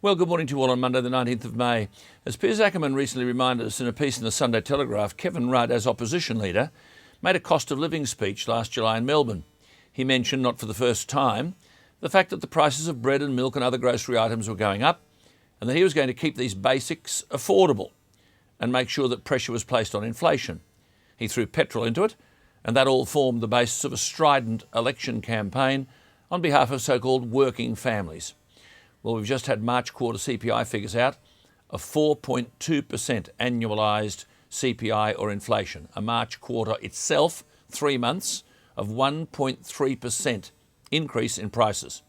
Well, good morning to you all on Monday the 19th of May. As Piers Ackerman recently reminded us in a piece in the Sunday Telegraph, Kevin Rudd, as opposition leader, made a cost of living speech last July in Melbourne. He mentioned, not for the first time, the fact that the prices of bread and milk and other grocery items were going up and that he was going to keep these basics affordable and make sure that pressure was placed on inflation. He threw petrol into it, and that all formed the basis of a strident election campaign on behalf of so-called working families. Well, we've just had March quarter CPI figures out, a 4.2% annualised CPI or inflation. A March quarter itself, 3 months, of 1.3% increase in prices.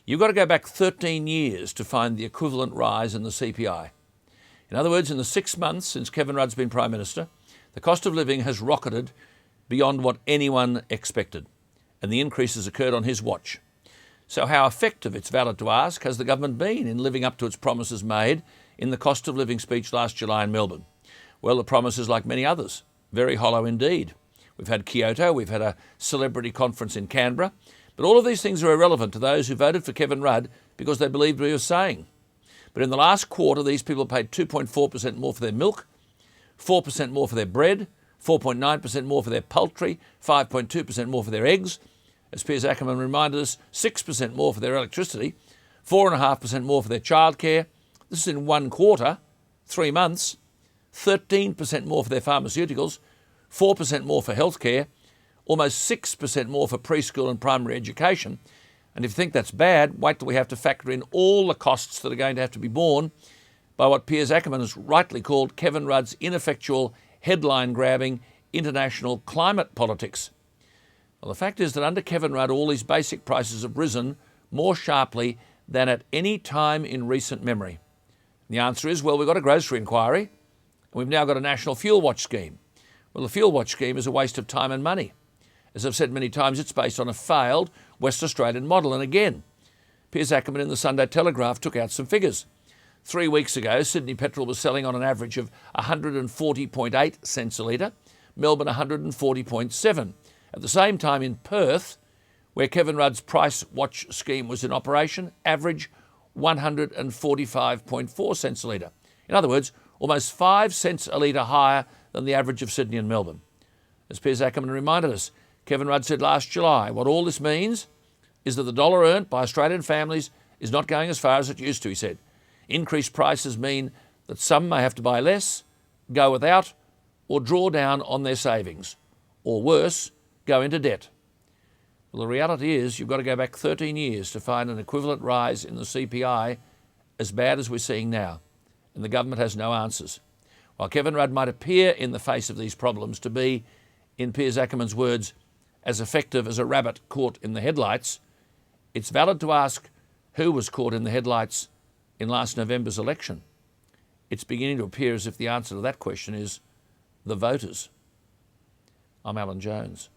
You've got to go back 13 years to find the equivalent rise in the CPI. In other words, in the 6 months since Kevin Rudd's been Prime Minister, the cost of living has rocketed beyond what anyone expected, and the increases occurred on his watch. So how effective, it's valid to ask, has the government been in living up to its promises made in the cost of living speech last July in Melbourne? Well, the promises, like many others, very hollow indeed. We've had Kyoto, we've had a celebrity conference in Canberra, but all of these things are irrelevant to those who voted for Kevin Rudd because they believed what he was saying. But in the last quarter, these people paid 2.4% more for their milk, 4% more for their bread, 4.9% more for their poultry, 5.2% more for their eggs. As Piers Ackerman reminded us, 6% more for their electricity, 4.5% more for their childcare. This is in 1 quarter, 3 months. 13% more for their pharmaceuticals, 4% more for healthcare, almost 6% more for preschool and primary education. And if you think that's bad, wait till we have to factor in all the costs that are going to have to be borne by what Piers Ackerman has rightly called Kevin Rudd's ineffectual, headline-grabbing international climate politics. Well, the fact is that under Kevin Rudd, all these basic prices have risen more sharply than at any time in recent memory. The answer is, well, we've got a grocery inquiry, and we've now got a national fuel watch scheme. Well, the fuel watch scheme is a waste of time and money. As I've said many times, it's based on a failed West Australian model. And again, Piers Ackerman in the Sunday Telegraph took out some figures. 3 weeks ago, Sydney petrol was selling on an average of 140.8 cents a litre, Melbourne 140.7. At the same time in Perth, where Kevin Rudd's price watch scheme was in operation, average 145.4 cents a litre. In other words, almost 5 cents a litre higher than the average of Sydney and Melbourne. As Piers Ackerman reminded us, Kevin Rudd said last July, what all this means is that the dollar earned by Australian families is not going as far as it used to, he said. Increased prices mean that some may have to buy less, go without, or draw down on their savings. Or worse, go into debt. Well, the reality is you've got to go back 13 years to find an equivalent rise in the CPI as bad as we're seeing now, and the government has no answers. While Kevin Rudd might appear in the face of these problems to be, in Piers Ackerman's words, as effective as a rabbit caught in the headlights, it's valid to ask who was caught in the headlights in last November's election. It's beginning to appear as if the answer to that question is the voters. I'm Alan Jones.